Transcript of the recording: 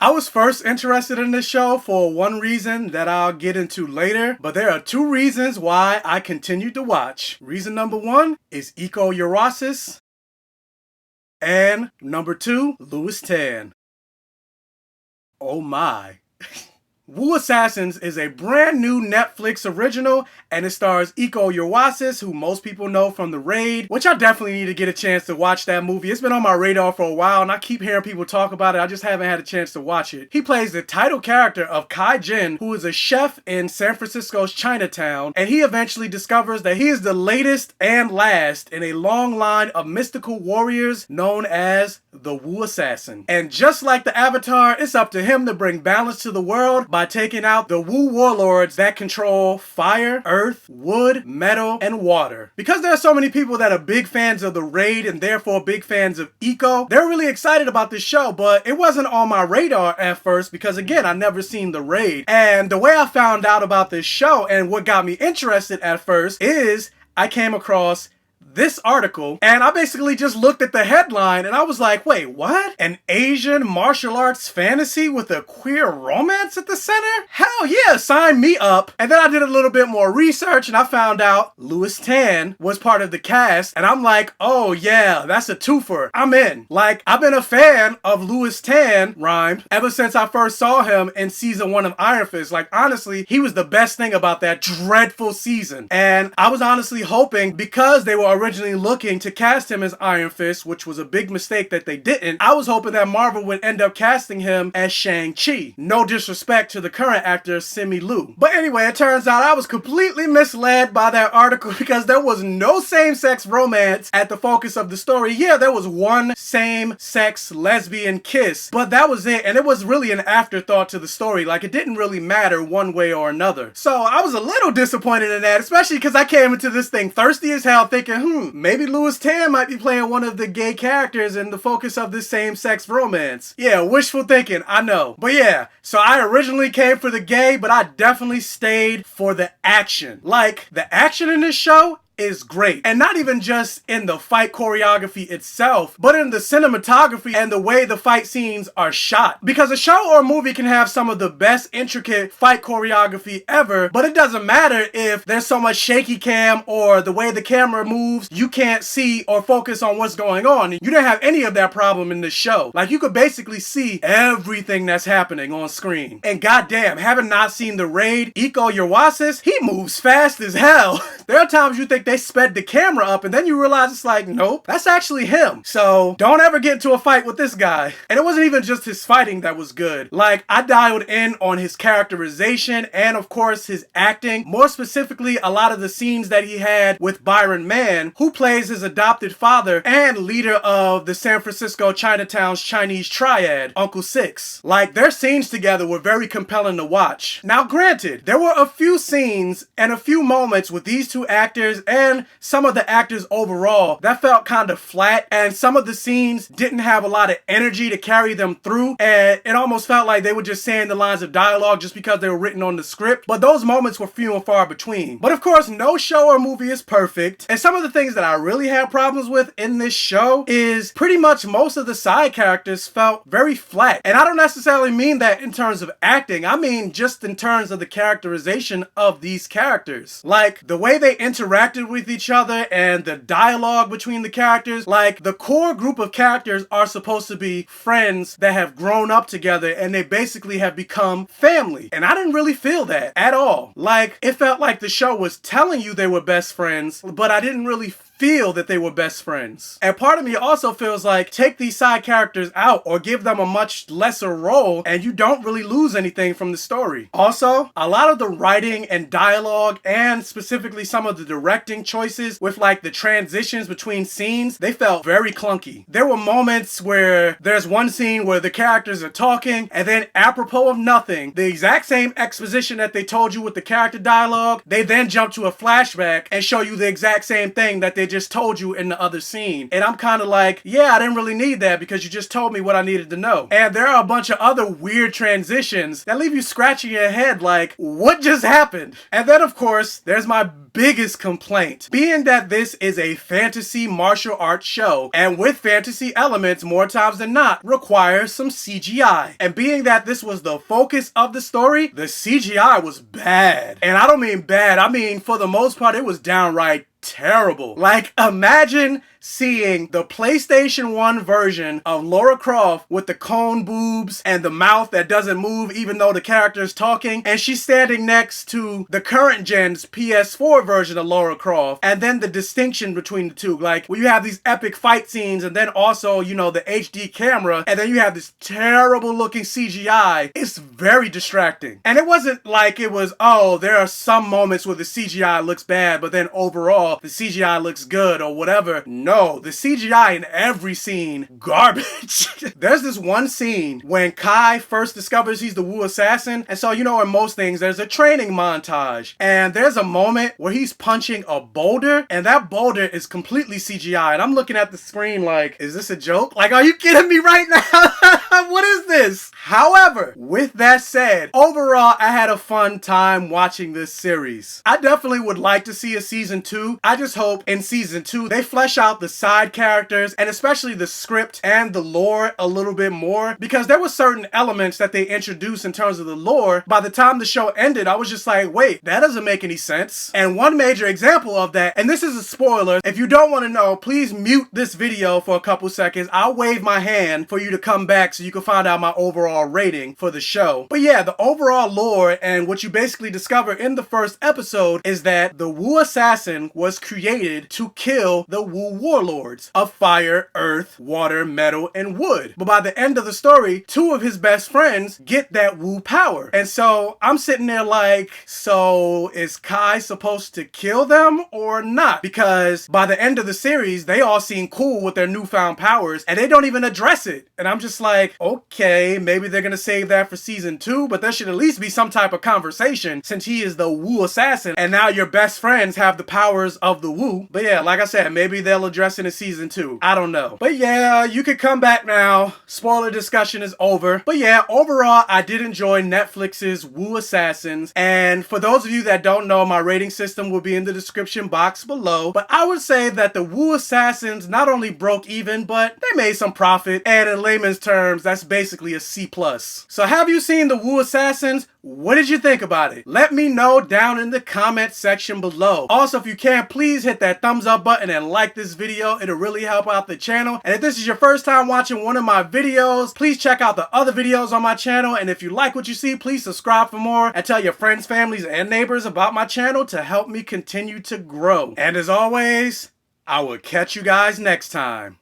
I was first interested in this show for one reason that I'll get into later, but there are two reasons why I continued to watch. Reason number one is eco-neurosis, and number two, Louis Tan. Oh my. Wu Assassins is a brand new Netflix original, and it stars eco-neurosis, who most people know from The Raid, which I definitely need to get a chance to watch that movie. It's been on my radar for a while, and I keep hearing people talk about it. I just haven't had a chance to watch it. He plays the title character of Kai Jin, who is a chef in San Francisco's Chinatown, and he eventually discovers that he is the latest and last in a long line of mystical warriors known as the Wu Assassin. And just like the Avatar, it's up to him to bring balance to the world by taking out the Wu warlords that control fire, earth, wood, metal, and water. Because there are so many people that are big fans of The Raid and therefore big fans of eco, they're really excited about this show, but it wasn't on my radar at first because, again, I never seen The Raid. And the way I found out about this show and what got me interested at first is I came across this article, and I basically just looked at the headline and I was like, wait, what? An Asian martial arts fantasy with a queer romance at the center? Hell yeah, sign me up. And then I did a little bit more research and I found out Louis Tan was part of the cast, and I'm like, oh yeah, that's a twofer. I'm in. Like, I've been a fan of Louis Tan, rhymed, ever since I first saw him in season 1 of Iron Fist. Like, honestly, he was the best thing about that dreadful season. And I was honestly hoping, because they were originally looking to cast him as Iron Fist, which was a big mistake that they didn't, I was hoping that Marvel would end up casting him as Shang-Chi. No disrespect to the current actor, Simu Liu. But anyway, it turns out I was completely misled by that article because there was no same-sex romance at the focus of the story. Yeah, there was one same-sex lesbian kiss, but that was it, and it was really an afterthought to the story. Like, it didn't really matter one way or another. So I was a little disappointed in that, especially because I came into this thing thirsty as hell thinking, maybe Louis Tan might be playing one of the gay characters in the focus of this same-sex romance. Yeah, wishful thinking, I know. But yeah, so I originally came for the gay, but I definitely stayed for the action. Like, the action in this show is great. And not even just in the fight choreography itself, but in the cinematography and the way the fight scenes are shot. Because a show or a movie can have some of the best intricate fight choreography ever, but it doesn't matter if there's so much shaky cam or the way the camera moves, you can't see or focus on what's going on. You didn't have any of that problem in this show. Like, you could basically see everything that's happening on screen. And goddamn, having not seen The Raid, eco-neurosis, he moves fast as hell. There are times you think they sped the camera up and then you realize it's like, nope, that's actually him. So don't ever get into a fight with this guy. And it wasn't even just his fighting that was good. Like, I dialed in on his characterization and of course his acting. More specifically, a lot of the scenes that he had with Byron Mann, who plays his adopted father and leader of the San Francisco Chinatown's Chinese triad, Uncle Six. Like, their scenes together were very compelling to watch. Now granted, there were a few scenes and a few moments with these two actors and some of the actors overall that felt kind of flat, and some of the scenes didn't have a lot of energy to carry them through, and it almost felt like they were just saying the lines of dialogue just because they were written on the script. But those moments were few and far between. But of course, no show or movie is perfect, and some of the things that I really had problems with in this show is pretty much most of the side characters felt very flat. And I don't necessarily mean that in terms of acting, I mean just in terms of the characterization of these characters. Like, the way they interacted with each other and the dialogue between the characters. Like, the core group of characters are supposed to be friends that have grown up together and they basically have become family. And I didn't really feel that at all. Like, it felt like the show was telling you they were best friends, but I didn't really feel that they were best friends. And part of me also feels like, take these side characters out or give them a much lesser role and you don't really lose anything from the story. Also, a lot of the writing and dialogue and specifically some of the directing choices with like the transitions between scenes, they felt very clunky. There were moments where there's one scene where the characters are talking and then apropos of nothing, the exact same exposition that they told you with the character dialogue, they then jump to a flashback and show you the exact same thing that they just told you in the other scene. And I'm kind of like, yeah, I didn't really need that because you just told me what I needed to know. And there are a bunch of other weird transitions that leave you scratching your head like, what just happened? And then, of course, there's my biggest complaint. Being that this is a fantasy martial arts show, and with fantasy elements more times than not requires some CGI. And being that this was the focus of the story, the CGI was bad. And I don't mean bad, I mean for the most part it was downright terrible. Like, imagine seeing the PlayStation 1 version of Lara Croft with the cone boobs and the mouth that doesn't move even though the character is talking, and she's standing next to the current gen's PS4 version of Lara Croft, and then the distinction between the two, like where you have these epic fight scenes and then also, you know, the HD camera, and then you have this terrible looking CGI. It's very distracting. And it wasn't like it was, oh, there are some moments where the CGI looks bad, but then overall the CGI looks good or whatever. No, the CGI in every scene, garbage. There's this one scene when Kai first discovers he's the Wu assassin. And so, you know, in most things, there's a training montage. And there's a moment where he's punching a boulder, and that boulder is completely CGI. And I'm looking at the screen like, is this a joke? Like, are you kidding me right now? What is this? However, with that said, overall, I had a fun time watching this series. I definitely would like to see a season 2. I just hope in season 2, they flesh out the side characters and especially the script and the lore a little bit more, because there were certain elements that they introduced in terms of the lore. By the time the show ended, I was just like, wait, that doesn't make any sense. And one major example of that, and this is a spoiler, if you don't want to know, please mute this video for a couple seconds. I'll wave my hand for you to come back so you can find out my overall rating for the show. But yeah, the overall lore and what you basically discover in the first episode is that the Wu assassin was created to kill the Wu warlords of fire, earth, water, metal, and wood. But by the end of the story, 2 of his best friends get that Wu power. And so I'm sitting there like, so is Kai supposed to kill them or not? Because by the end of the series, they all seem cool with their newfound powers and they don't even address it. And I'm just like, okay, maybe they're gonna save that for season 2, but there should at least be some type of conversation since he is the Wu assassin and now your best friends have the powers of the Wu. But yeah, like I said, maybe they'll address it in season 2. I don't know. But yeah, you can come back now. Spoiler discussion is over. But yeah, overall, I did enjoy Netflix's Wu Assassins. And for those of you that don't know, my rating system will be in the description box below. But I would say that the Wu Assassins not only broke even, but they made some profit. And in layman's terms, that's basically a C+. So have you seen the Wu Assassins? What did you think about it? Let me know down in the comment section below. Also, if you can, please hit that thumbs up button and like this video. It'll really help out the channel. And if this is your first time watching one of my videos, please check out the other videos on my channel. And if you like what you see, please subscribe for more and tell your friends, families, and neighbors about my channel to help me continue to grow. And as always, I will catch you guys next time.